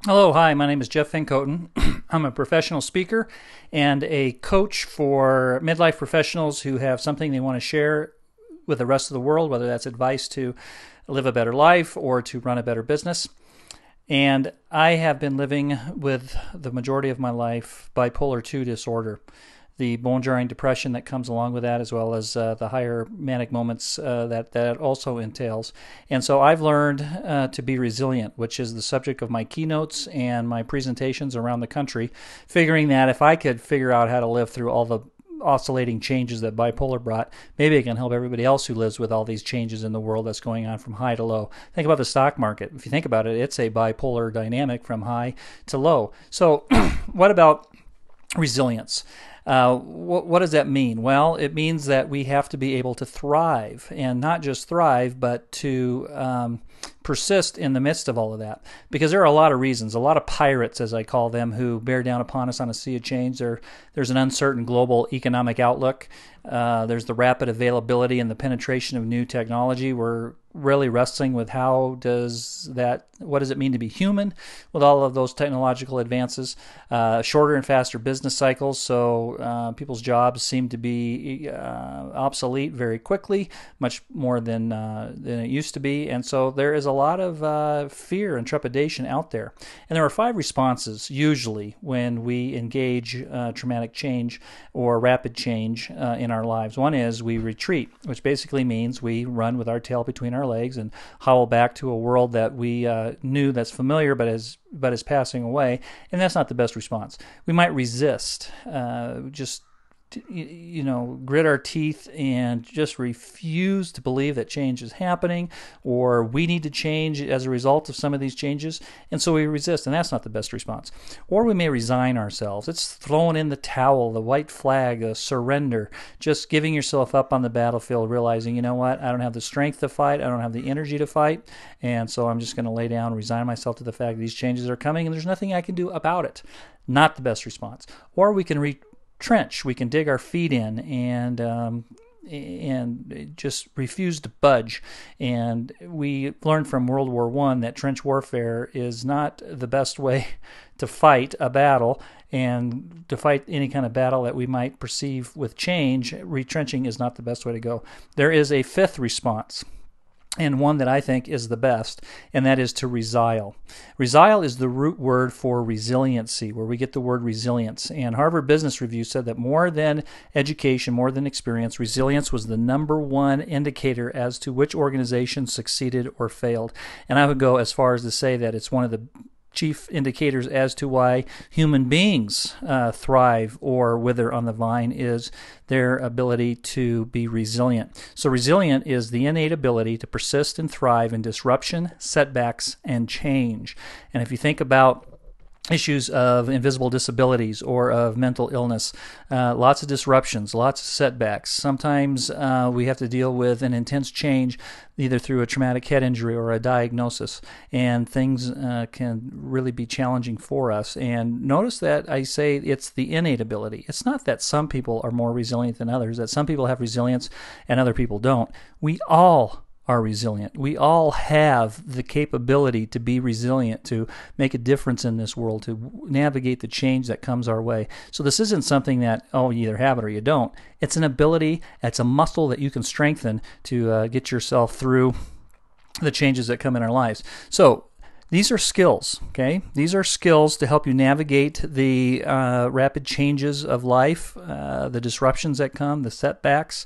Hello, hi, my name is Jeff Vankooten. I'm a professional speaker and a coach for midlife professionals who have something they want to share with the rest of the world, whether that's advice to live a better life or to run a better business. And I have been living with the majority of my life bipolar 2 disorder, the bone jarring depression that comes along with that, as well as the higher manic moments that also entails. And so I've learned to be resilient, which is the subject of my keynotes and my presentations around the country, figuring that if I could figure out how to live through all the oscillating changes that bipolar brought, maybe it can help everybody else who lives with all these changes in the world that's going on from high to low. Think about the stock market. If you think about it, it's a bipolar dynamic from high to low. So what about resilience? What does that mean? Well, it means that we have to be able to thrive, and not just thrive, but to persist in the midst of all of that. Because there are a lot of reasons, a lot of pirates, as I call them, who bear down upon us on a sea of change. There's an uncertain global economic outlook. There's the rapid availability and the penetration of new technology. We're really wrestling with what does it mean to be human with all of those technological advances. Shorter and faster business cycles, so people's jobs seem to be obsolete very quickly, much more than it used to be. And so there is a lot of fear and trepidation out there. And there are 5 responses usually when we engage traumatic change or rapid change in our lives. One is we retreat, which basically means we run with our tail between our legs and howl back to a world that we knew that's familiar but is passing away, and that's not the best response. We might resist, just grit our teeth and just refuse to believe that change is happening, or we need to change as a result of some of these changes, and so we resist, and that's not the best response. Or we may resign ourselves. It's throwing in the towel, the white flag, the surrender, just giving yourself up on the battlefield, realizing, you know what, I don't have the strength to fight, I don't have the energy to fight, and so I'm just going to lay down, resign myself to the fact that these changes are coming, and there's nothing I can do about it. Not the best response. Or we can retrench. We can dig our feet in and just refuse to budge. And we learned from World War I that trench warfare is not the best way to fight a battle, and to fight any kind of battle that we might perceive with change, retrenching is not the best way to go. There is a 5th response, and one that I think is the best, and that is to resile. Resile is the root word for resiliency, where we get the word resilience. And Harvard Business Review said that more than education, more than experience, resilience was the #1 indicator as to which organization succeeded or failed. And I would go as far as to say that it's one of the chief indicators as to why human beings thrive or wither on the vine is their ability to be resilient. So resilient is the innate ability to persist and thrive in disruption, setbacks, and change. And if you think about issues of invisible disabilities or of mental illness, lots of disruptions, lots of setbacks. Sometimes we have to deal with an intense change either through a traumatic head injury or a diagnosis, and things can really be challenging for us. And notice that I say it's the innate ability. It's not that some people are more resilient than others, that some people have resilience and other people don't. We all are resilient. We all have the capability to be resilient, to make a difference in this world, to navigate the change that comes our way. So this isn't something that, you either have it or you don't. It's an ability, it's a muscle that you can strengthen to get yourself through the changes that come in our lives. So these are skills, okay? These are skills to help you navigate the rapid changes of life, the disruptions that come, the setbacks.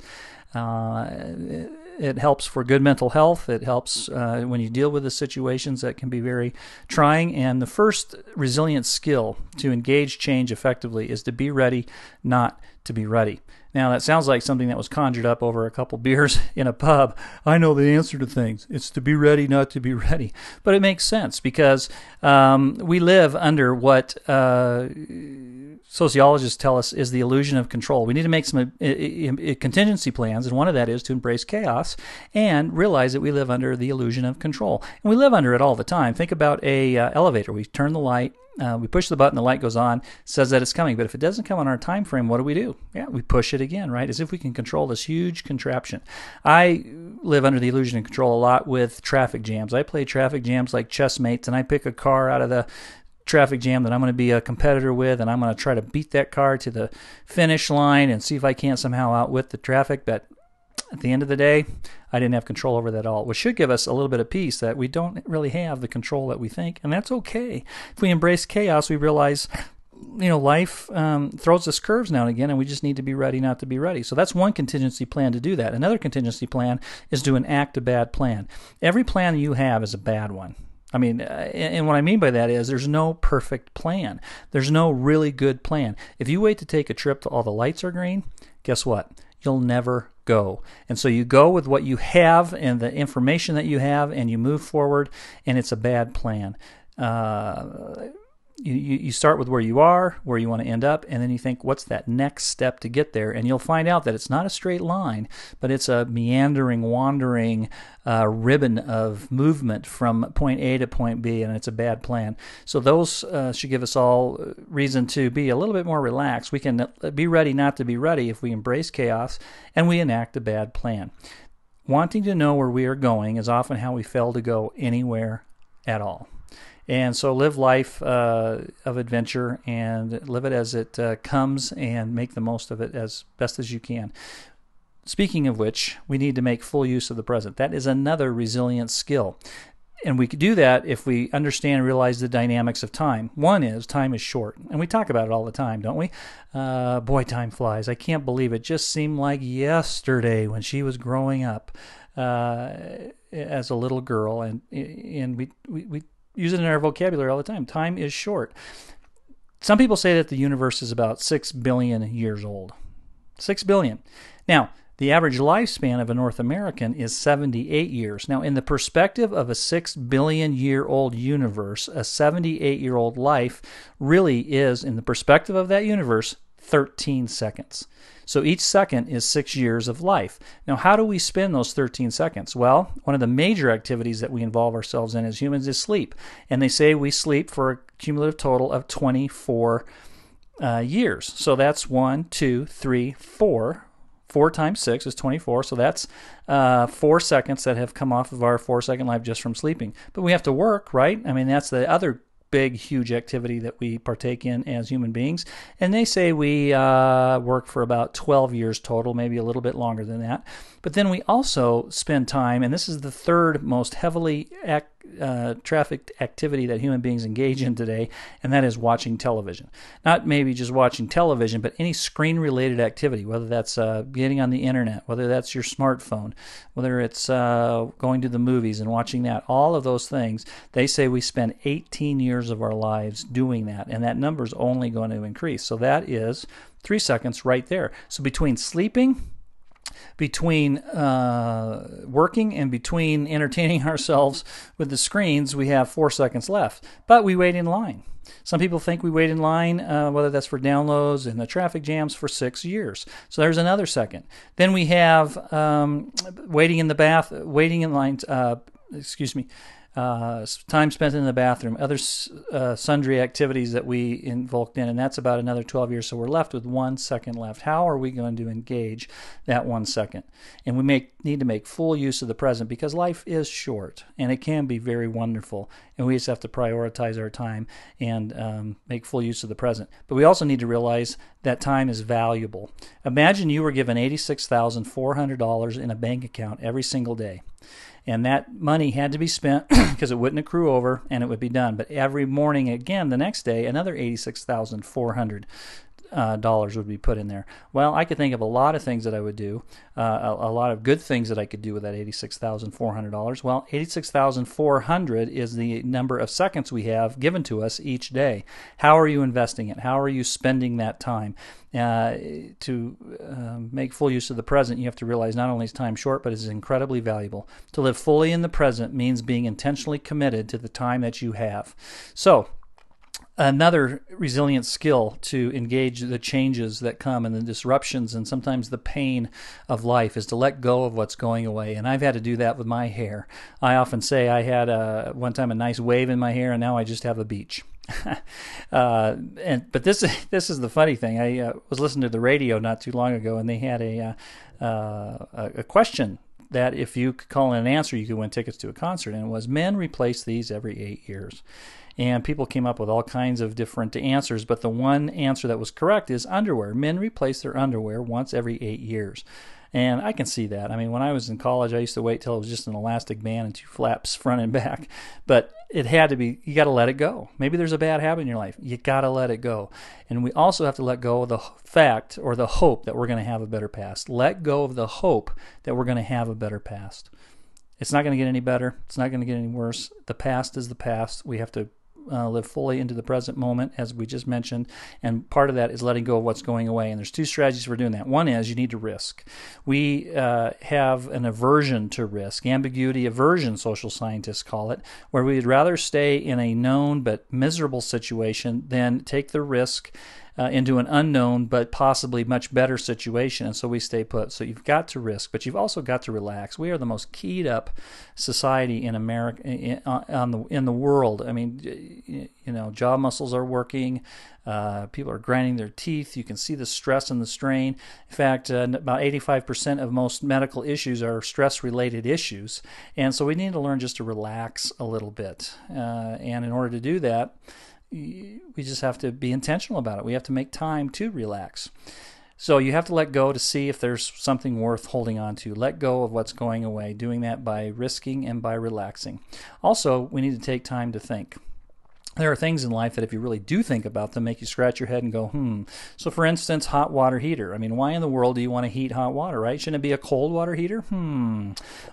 It helps for good mental health. It helps when you deal with the situations that can be very trying. And the first resilient skill to engage change effectively is to be ready, not to be ready. Now, that sounds like something that was conjured up over a couple beers in a pub. I know the answer to things. It's to be ready, not to be ready. But it makes sense because we live under what sociologists tell us is the illusion of control. We need to make some contingency plans, and one of that is to embrace chaos and realize that we live under the illusion of control. And we live under it all the time. Think about a elevator. We turn the light. We push the button, the light goes on, says that it's coming. But if it doesn't come on our time frame, what do? Yeah, we push it again, right? As if we can control this huge contraption. I live under the illusion of control a lot with traffic jams. I play traffic jams like chess mates, and I pick a car out of the traffic jam that I'm going to be a competitor with, and I'm going to try to beat that car to the finish line and see if I can't somehow outwit the traffic. But at the end of the day, I didn't have control over that at all, which should give us a little bit of peace that we don't really have the control that we think, and that's okay. If we embrace chaos, we realize, life throws us curves now and again, and we just need to be ready not to be ready. So that's one contingency plan to do that. Another contingency plan is to enact a bad plan. Every plan you have is a bad one. I mean, and what I mean by that is there's no perfect plan. There's no really good plan. If you wait to take a trip till all the lights are green, guess what? You'll never go. And so you go with what you have and the information that you have, and you move forward, and it's a bad plan. You start with where you are, where you want to end up, and then you think, what's that next step to get there? And you'll find out that it's not a straight line, but it's a meandering, wandering ribbon of movement from point A to point B, and it's a bad plan. So those should give us all reason to be a little bit more relaxed. We can be ready not to be ready if we embrace chaos and we enact a bad plan. Wanting to know where we are going is often how we fail to go anywhere at all. And so live life of adventure and live it as it comes, and make the most of it as best as you can. Speaking of which, we need to make full use of the present. That is another resilience skill. And we could do that if we understand and realize the dynamics of time. One is time is short. And we talk about it all the time, don't we? Boy, time flies. I can't believe it just seemed like yesterday when she was growing up as a little girl. And we use it in our vocabulary all the time. Time is short. Some people say that the universe is about 6 billion years old. 6 billion. Now, the average lifespan of a North American is 78 years. Now, in the perspective of a 6 billion year old universe, a 78-year-old life really is, in the perspective of that universe, 13 seconds. So each second is 6 years of life. Now, how do we spend those 13 seconds? Well, one of the major activities that we involve ourselves in as humans is sleep. And they say we sleep for a cumulative total of 24 years. So that's 1, 2, 3, 4. 4 times 6 is 24. So that's 4 seconds that have come off of our 4-second life just from sleeping. But we have to work, right? I mean, that's the other big, huge activity that we partake in as human beings. And they say we work for about 12 years total, maybe a little bit longer than that. But then we also spend time, and this is the third most heavily trafficked activity that human beings engage in today, and that is watching television. Not maybe just watching television, but any screen-related activity, whether that's getting on the internet, whether that's your smartphone, whether it's going to the movies and watching that, all of those things. They say we spend 18 years of our lives doing that, and that number is only going to increase. So that is 3 seconds right there. So between sleeping, between working, and between entertaining ourselves with the screens, we have 4 seconds left. But we wait in line. Some people think we wait in line, whether that's for downloads and the traffic jams, for 6 years. So there's another second. Then we have waiting in line, time spent in the bathroom, other sundry activities that we invoked in, and that's about another 12 years. So we're left with 1 second left. How are we going to engage that 1 second? And we need to make full use of the present, because life is short, and it can be very wonderful, and we just have to prioritize our time and make full use of the present. But we also need to realize that time is valuable. Imagine you were given $86,400 in a bank account every single day. And that money had to be spent because it wouldn't accrue over, and it would be done. But every morning, again, the next day, another $86,400 would be put in there. Well, I could think of a lot of things that I would do, a lot of good things that I could do with that $86,400. Well, $86,400 is the number of seconds we have given to us each day. How are you investing it? How are you spending that time? To make full use of the present, you have to realize not only is time short, but it's incredibly valuable. To live fully in the present means being intentionally committed to the time that you have. So, another resilient skill to engage the changes that come and the disruptions and sometimes the pain of life is to let go of what's going away. And I've had to do that with my hair. I often say I had one time a nice wave in my hair, and now I just have a beach. But this is the funny thing. I was listening to the radio not too long ago, and they had a question that if you could call in an answer, you could win tickets to a concert. And it was, men replace these every 8 years. And people came up with all kinds of different answers, but the one answer that was correct is underwear. Men replace their underwear once every 8 years. And I can see that. I mean, when I was in college, I used to wait till it was just an elastic band and 2 flaps front and back. But it had to be, you got to let it go. Maybe there's a bad habit in your life. You got to let it go. And we also have to let go of the fact or the hope that we're going to have a better past. Let go of the hope that we're going to have a better past. It's not going to get any better. It's not going to get any worse. The past is the past. We have to live fully into the present moment, as we just mentioned, and part of that is letting go of what's going away. And there's 2 strategies for doing that. One is you need to risk. We have an aversion to risk, ambiguity aversion, social scientists call it, where we'd rather stay in a known but miserable situation than take the risk into an unknown but possibly much better situation, and so we stay put. So you've got to risk, but you've also got to relax. We are the most keyed up society in America, in the world. I mean, jaw muscles are working. People are grinding their teeth. You can see the stress and the strain. In fact, about 85% of most medical issues are stress-related issues, and so we need to learn just to relax a little bit. And in order to do that, we just have to be intentional about it. We have to make time to relax. So you have to let go to see if there's something worth holding on to. Let go of what's going away, doing that by risking and by relaxing. Also, we need to take time to think. There are things in life that if you really do think about them, make you scratch your head and go, So for instance, hot water heater. I mean, why in the world do you want to heat hot water, right? Shouldn't it be a cold water heater?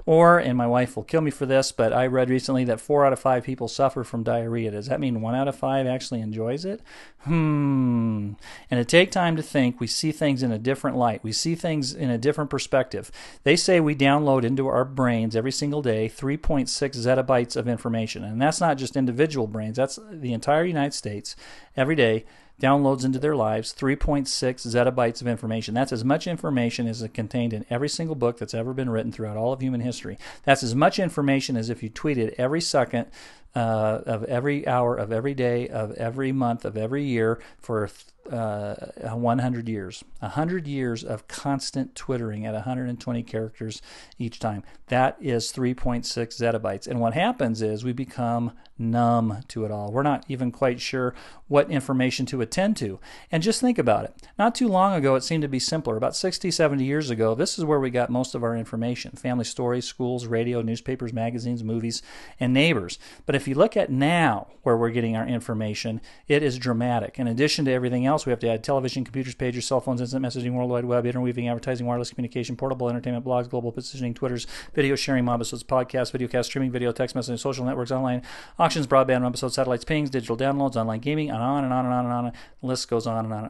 Or, and my wife will kill me for this, but I read recently that 4 out of 5 people suffer from diarrhea. Does that mean 1 out of 5 actually enjoys it? And to take time to think, we see things in a different light. We see things in a different perspective. They say we download into our brains every single day 3.6 zettabytes of information. And that's not just individual brains. That's the entire United States every day downloads into their lives 3.6 zettabytes of information. That's as much information as is contained in every single book that's ever been written throughout all of human history. That's as much information as if you tweeted every second of every hour of every day of every month of every year for 100 years. 100 years of constant twittering at 120 characters each time. That is 3.6 zettabytes. And what happens is we become numb to it all. We're not even quite sure what information to attend to. And just think about it. Not too long ago, it seemed to be simpler. About 60, 70 years ago, this is where we got most of our information. Family stories, schools, radio, newspapers, magazines, movies, and neighbors. But if you look at now where we're getting our information, it is dramatic. In addition to everything else, we have to add television, computers, pagers, cell phones, instant messaging, World Wide Web, interweaving, advertising, wireless communication, portable entertainment, blogs, global positioning, Twitters, video sharing, mobisodes, podcasts, videocast, streaming, video, text messaging, social networks, online auctions, broadband, mobisodes, satellites, pings, digital downloads, online gaming, and on and on and on and on. The list goes on and on.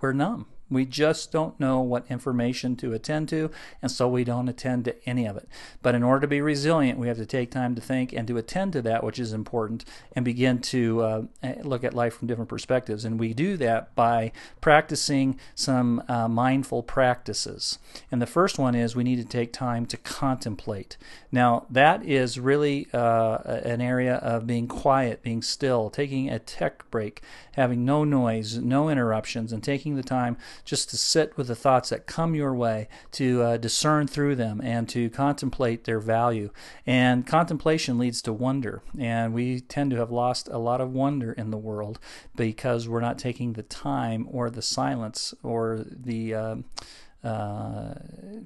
We're numb. We just don't know what information to attend to, and so we don't attend to any of it. But in order to be resilient, we have to take time to think and to attend to that which is important and begin to look at life from different perspectives. And we do that by practicing some mindful practices. And the first one is we need to take time to contemplate. Now, that is really an area of being quiet, being still, taking a tech break, having no noise, no interruptions, and taking the time just to sit with the thoughts that come your way, to discern through them, and to contemplate their value. And contemplation leads to wonder, and we tend to have lost a lot of wonder in the world because we're not taking the time or the silence or the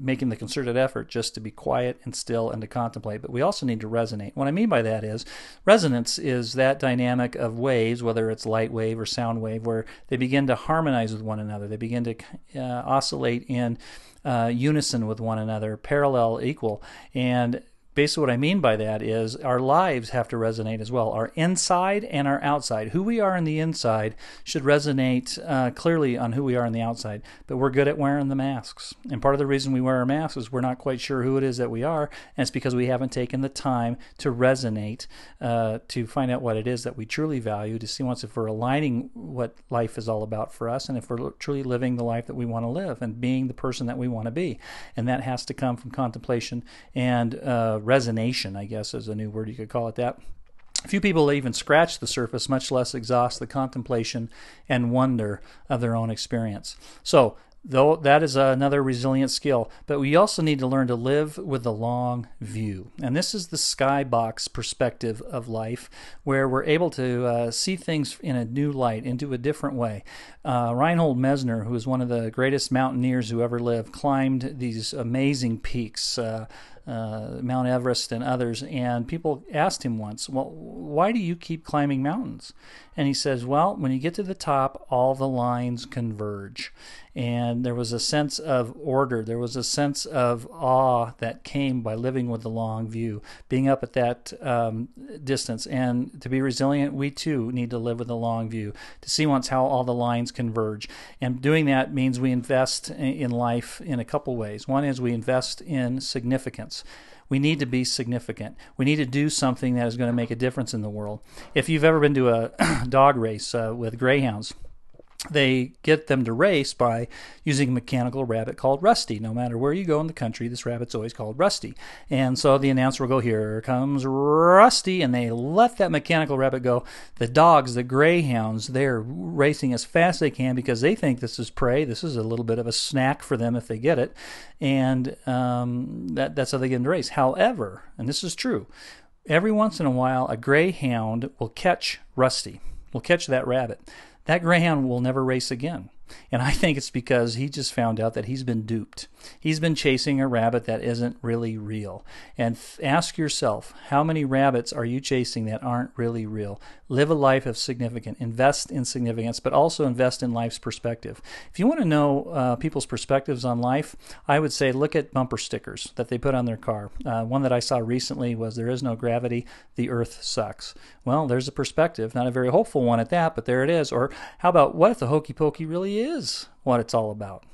making the concerted effort just to be quiet and still and to contemplate. But we also need to resonate. What I mean by that is resonance is that dynamic of waves, whether it's light wave or sound wave, where they begin to harmonize with one another. They begin to oscillate in unison with one another, parallel, equal. And basically what I mean by that is our lives have to resonate as well. Our inside and our outside. Who we are on the inside should resonate clearly on who we are on the outside. But we're good at wearing the masks. And part of the reason we wear our masks is we're not quite sure who it is that we are. And it's because we haven't taken the time to resonate, to find out what it is that we truly value, to see once if we're aligning what life is all about for us, and if we're truly living the life that we want to live and being the person that we want to be. And that has to come from contemplation and resonation, I guess, is a new word, you could call it that. Few people even scratch the surface, much less exhaust the contemplation and wonder of their own experience. So Though that is another resilient skill, but we also need to learn to live with the long view. And this is the skybox perspective of life, where we're able to see things in a new light, into a different way. Reinhold Messner, who is one of the greatest mountaineers who ever lived, climbed these amazing peaks, Mount Everest and others, and people asked him once, well, why do you keep climbing mountains? And he says, well, when you get to the top, all the lines converge. And there was a sense of order. There was a sense of awe that came by living with the long view, being up at that distance. And to be resilient, we too need to live with the long view, to see once how all the lines converge. And doing that means we invest in life in a couple ways. One is we invest in significance. We need to be significant. We need to do something that is going to make a difference in the world. If you've ever been to a dog race with greyhounds, they get them to race by using a mechanical rabbit called Rusty. No matter where you go in the country, this rabbit's always called Rusty. And so the announcer will go, here comes Rusty, and they let that mechanical rabbit go. The dogs, the greyhounds, they're racing as fast as they can because they think this is prey. This is a little bit of a snack for them if they get it. And that's how they get into race. However, and this is true, every once in a while a greyhound will catch Rusty, will catch that rabbit. That greyhound will never race again. And I think it's because he just found out that he's been duped. He's been chasing a rabbit that isn't really real. And ask yourself, how many rabbits are you chasing that aren't really real? Live a life of significance. Invest in significance, but also invest in life's perspective. If you want to know people's perspectives on life, I would say look at bumper stickers that they put on their car. One that I saw recently was, there is no gravity, the earth sucks. Well, there's a perspective. Not a very hopeful one at that, but there it is. Or how about, what if the hokey pokey really is what it's all about?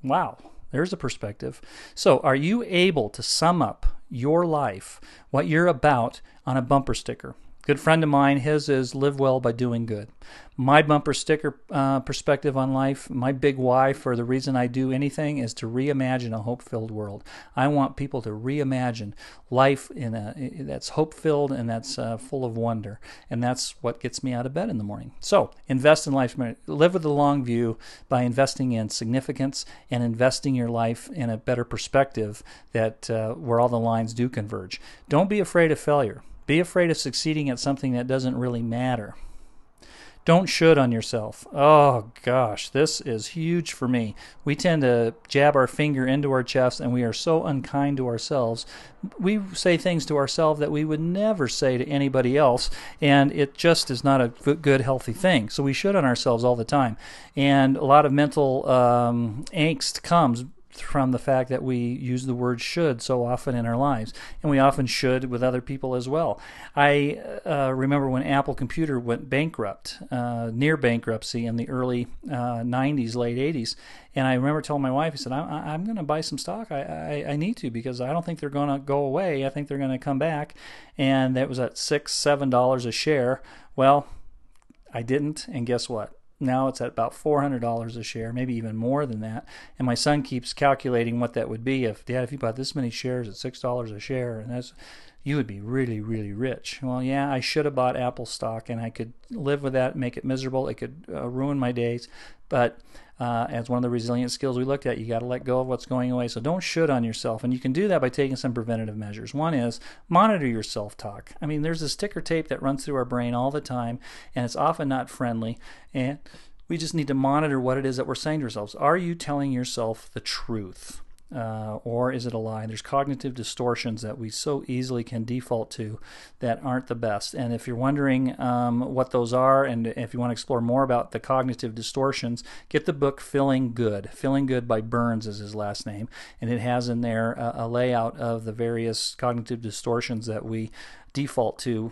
Wow, there's a perspective. So are you able to sum up your life, what you're about, on a bumper sticker? Good friend of mine, his is live well by doing good. My bumper sticker perspective on life, my big why for the reason I do anything, is to reimagine a hope-filled world. I want people to reimagine life that's hope-filled and that's full of wonder. And that's what gets me out of bed in the morning. So invest in life. Live with the long view by investing in significance and investing your life in a better perspective that where all the lines do converge. Don't be afraid of failure. Be afraid of succeeding at something that doesn't really matter. Don't should on yourself. Oh gosh, this is huge for me. We tend to jab our finger into our chest, and we are so unkind to ourselves. We say things to ourselves that we would never say to anybody else, and it just is not a good, healthy thing. So we should on ourselves all the time. And a lot of mental angst comes from the fact that we use the word should so often in our lives, and we often should with other people as well. I remember when Apple Computer went bankrupt, near bankruptcy in the early 90s, late 80s, and I remember telling my wife, I said, I'm going to buy some stock. I need to, because I don't think they're going to go away. I think they're going to come back. And that was at $6, $7 a share. Well, I didn't, and guess what? Now it's at about $400 a share, maybe even more than that. And my son keeps calculating what that would be if, Dad, if you bought this many shares at $6 a share, and you would be really, really rich. Well, yeah, I should have bought Apple stock, and I could live with that, make it miserable. It could ruin my days. But as one of the resilient skills we looked at, you got to let go of what's going away. So don't should on yourself. And you can do that by taking some preventative measures. One is monitor your self-talk. I mean, there's this ticker tape that runs through our brain all the time, and it's often not friendly. And we just need to monitor what it is that we're saying to ourselves. Are you telling yourself the truth? Or is it a lie? There's cognitive distortions that we so easily can default to that aren't the best. And if you're wondering what those are, and if you want to explore more about the cognitive distortions, get the book Feeling Good. Feeling Good by Burns is his last name. And it has in there a layout of the various cognitive distortions that we default to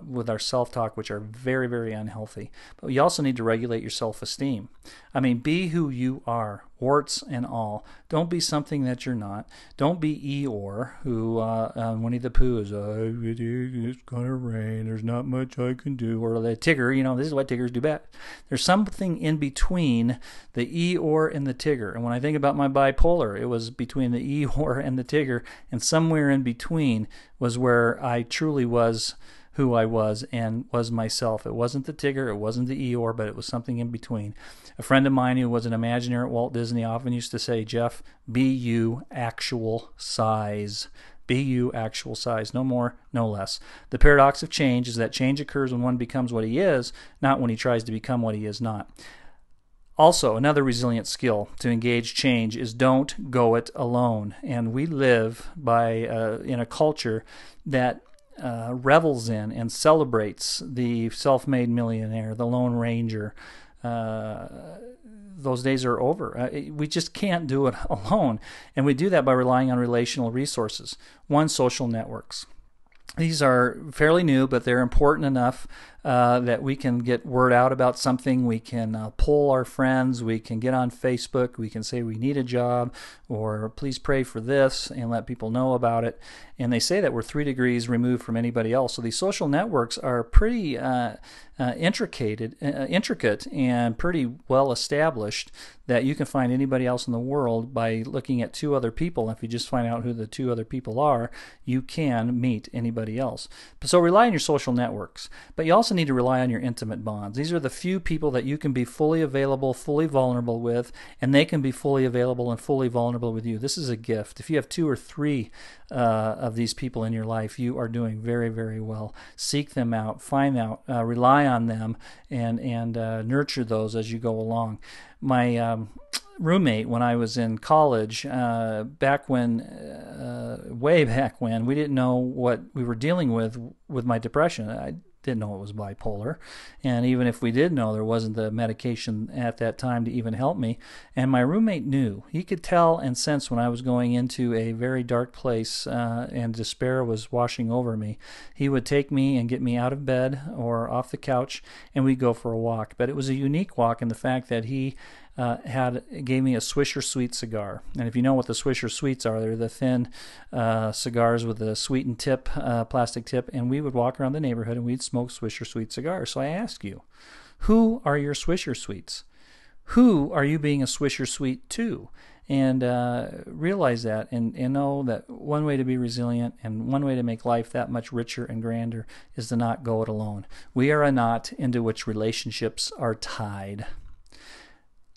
with our self-talk, which are very, very unhealthy. But you also need to regulate your self-esteem. I mean, be who you are, warts and all. Don't be something that you're not. Don't be Eeyore, who Winnie the Pooh is, it's gonna rain, there's not much I can do. Or the Tigger, this is what Tiggers do best. There's something in between the Eeyore and the Tigger. And when I think about my bipolar, it was between the Eeyore and the Tigger, and somewhere in between was where I truly was who I was and was myself. It wasn't the Tigger, it wasn't the Eeyore, but it was something in between. A friend of mine who was an Imagineer at Walt Disney often used to say, Jeff, be you actual size. Be you actual size, no more, no less. The paradox of change is that change occurs when one becomes what he is, not when he tries to become what he is not. Also, another resilient skill to engage change is don't go it alone. And we live in a culture that revels in and celebrates the self-made millionaire, the Lone Ranger. Those days are over. We just can't do it alone. And we do that by relying on relational resources. One, social networks. These are fairly new, but they're important enough that we can get word out about something. We can poll our friends. We can get on Facebook. We can say we need a job, or please pray for this, and let people know about it. And they say that we're 3 degrees removed from anybody else. So these social networks are pretty intricate and pretty well established, that you can find anybody else in the world by looking at 2 other people. If you just find out who the 2 other people are, you can meet anybody else. So rely on your social networks, but you also need to rely on your intimate bonds. These are the few people that you can be fully available, fully vulnerable with, and they can be fully available and fully vulnerable with you. This is a gift. If you have 2 or 3 of these people in your life, you are doing very, very well. Seek them out, find out, rely on them, and nurture those as you go along. My roommate, when I was in college, way back when, we didn't know what we were dealing with my depression. I didn't know it was bipolar, and even if we did know, there wasn't the medication at that time to even help me. And my roommate knew. He could tell and sense when I was going into a very dark place and despair was washing over me. He would take me and get me out of bed or off the couch, and we'd go for a walk. But it was a unique walk in the fact that he gave me a Swisher Sweet cigar. And if you know what the Swisher Sweets are, they're the thin cigars with a sweetened tip, plastic tip, and we would walk around the neighborhood and we'd smoke Swisher Sweet cigars. So I ask you, who are your Swisher Sweets? Who are you being a Swisher Sweet to? And realize that and know that one way to be resilient and one way to make life that much richer and grander is to not go it alone. We are a knot into which relationships are tied.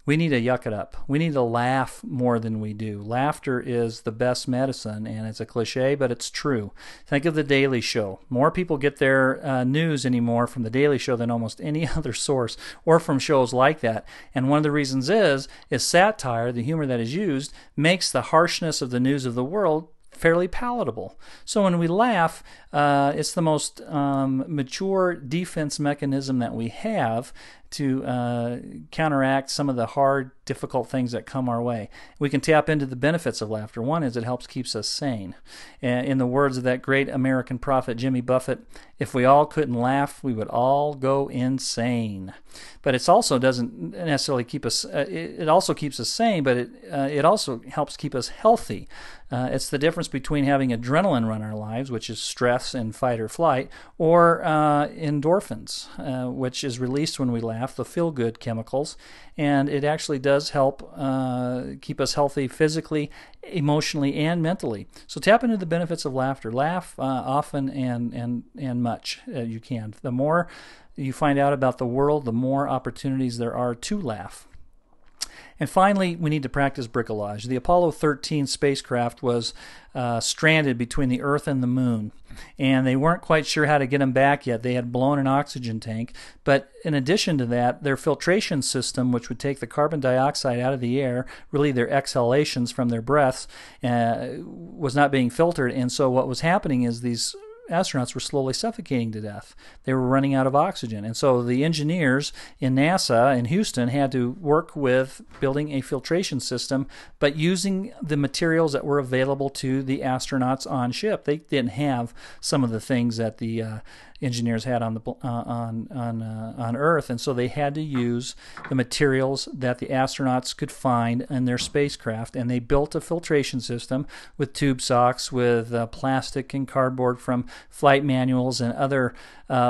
We need to yuck it up. We need to laugh more than we do. Laughter is the best medicine, and it's a cliche, but it's true. Think of The Daily Show. More people get their news anymore from The Daily Show than almost any other source, or from shows like that. And one of the reasons is satire, the humor that is used, makes the harshness of the news of the world fairly palatable. So when we laugh, it's the most mature defense mechanism that we have to counteract some of the hard, difficult things that come our way. We can tap into the benefits of laughter. One is it helps keeps us sane. In the words of that great American prophet Jimmy Buffett, if we all couldn't laugh, we would all go insane. But it also doesn't necessarily keep us. It also keeps us sane, but it also helps keep us healthy. It's the difference between having adrenaline run our lives, which is stress and fight or flight, or endorphins, which is released when we laugh, the feel-good chemicals, and it actually does help keep us healthy physically, emotionally, and mentally. So tap into the benefits of laughter. Laugh often and much you can. The more you find out about the world, the more opportunities there are to laugh. And finally, we need to practice bricolage. The Apollo 13 spacecraft was stranded between the Earth and the Moon, and they weren't quite sure how to get them back yet. They had blown an oxygen tank, but in addition to that, their filtration system, which would take the carbon dioxide out of the air, really their exhalations from their breaths, was not being filtered. And so what was happening is these astronauts were slowly suffocating to death. They were running out of oxygen. And so the engineers in NASA in Houston had to work with building a filtration system, but using the materials that were available to the astronauts on ship. They didn't have some of the things that the engineers had on Earth, and so they had to use the materials that the astronauts could find in their spacecraft, and they built a filtration system with tube socks, with plastic and cardboard from flight manuals and other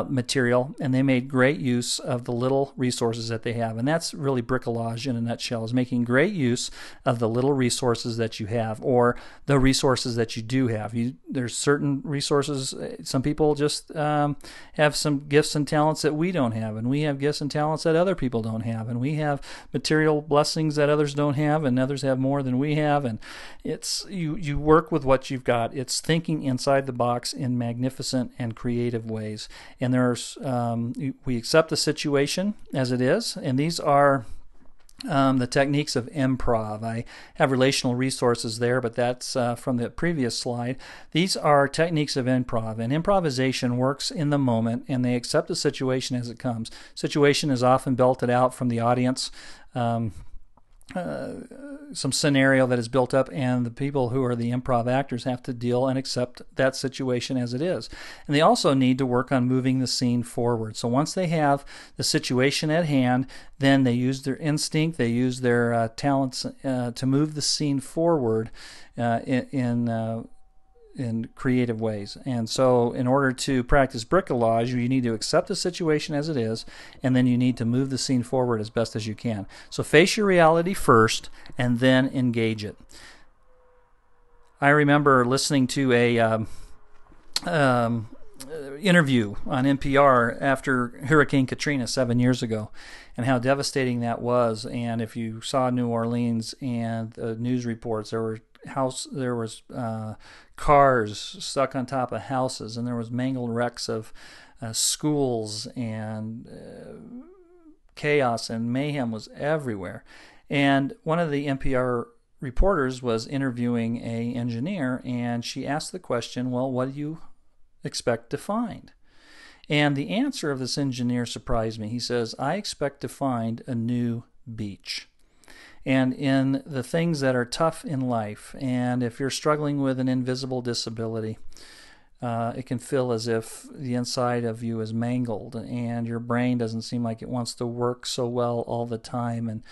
material, and they made great use of the little resources that they have. And that's really bricolage in a nutshell, is making great use of the little resources that you have, or the resources that you do have. There's certain resources, some people just have some gifts and talents that we don't have, and we have gifts and talents that other people don't have, and we have material blessings that others don't have, and others have more than we have, and it's you work with what you've got. It's thinking inside the box in magnificent and creative ways. And we accept the situation as it is, and these are the techniques of improv. I have relational resources there, but that's from the previous slide. These are techniques of improv, and improvisation works in the moment, and they accept the situation as it comes. Situation is often belted out from the audience, some scenario that is built up, and the people who are the improv actors have to deal and accept that situation as it is. And they also need to work on moving the scene forward. So once they have the situation at hand, then they use their instinct, they use their talents to move the scene forward in creative ways. And so in order to practice bricolage, you need to accept the situation as it is, and then you need to move the scene forward as best as you can. So face your reality first, and then engage it. I remember listening to a interview on NPR after Hurricane Katrina 7 years ago, and how devastating that was. And if you saw New Orleans and news reports, there was cars stuck on top of houses, and there was mangled wrecks of schools, and chaos and mayhem was everywhere. And one of the NPR reporters was interviewing an engineer, and she asked the question, well, what do you expect to find? And the answer of this engineer surprised me. He says, I expect to find a new beach. And in the things that are tough in life, and if you're struggling with an invisible disability, it can feel as if the inside of you is mangled, and your brain doesn't seem like it wants to work so well all the time.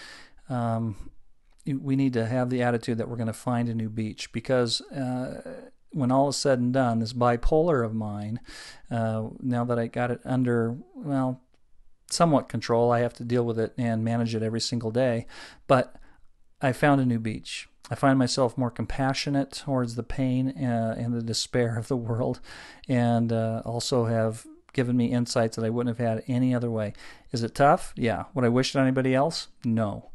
And we need to have the attitude that we're going to find a new beach, because when all is said and done, this bipolar of mine, now that I got it under, somewhat control, I have to deal with it and manage it every single day, but I found a new beach. I find myself more compassionate towards the pain and the despair of the world, and also have given me insights that I wouldn't have had any other way. Is it tough? Yeah. Would I wish it on anybody else? No.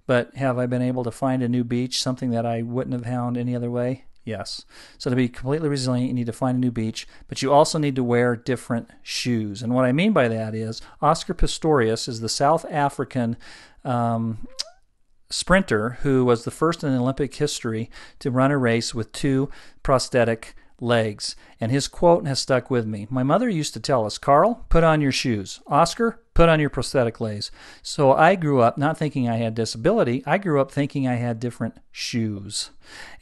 But have I been able to find a new beach, something that I wouldn't have found any other way? Yes. So to be completely resilient, you need to find a new beach, but you also need to wear different shoes. And what I mean by that is Oscar Pistorius is the South African sprinter who was the first in Olympic history to run a race with two prosthetic legs. And his quote has stuck with me. My mother used to tell us, Carl, put on your shoes. Oscar, put on your prosthetic legs. So I grew up not thinking I had disability. I grew up thinking I had different shoes.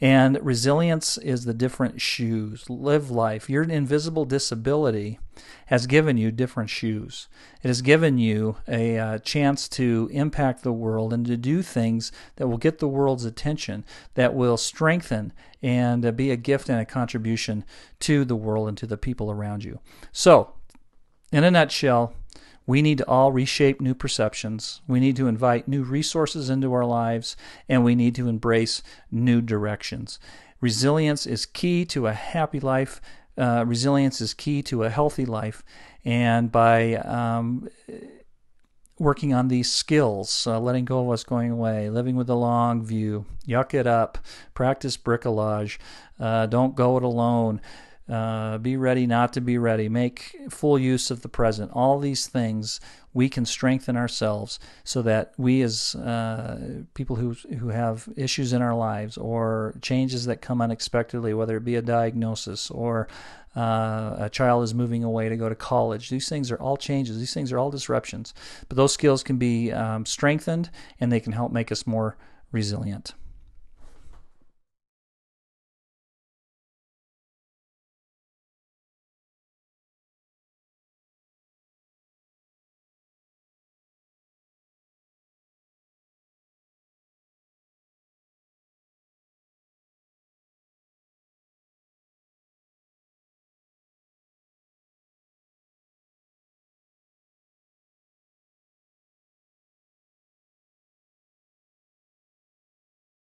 And resilience is the different shoes. Live life. Your invisible disability has given you different shoes. It has given you a chance to impact the world and to do things that will get the world's attention, that will strengthen and be a gift and a contribution to the world and to the people around you. So, in a nutshell, we need to all reshape new perceptions. We need to invite new resources into our lives, and we need to embrace new directions. Resilience is key to a happy life. Resilience is key to a healthy life. And by working on these skills, letting go of what's going away, living with the long view, yuck it up, practice bricolage, don't go it alone, be ready not to be ready, make full use of the present. All these things we can strengthen ourselves so that we as people who have issues in our lives or changes that come unexpectedly, whether it be a diagnosis or a child is moving away to go to college. These things are all changes. These things are all disruptions. But those skills can be strengthened, and they can help make us more resilient.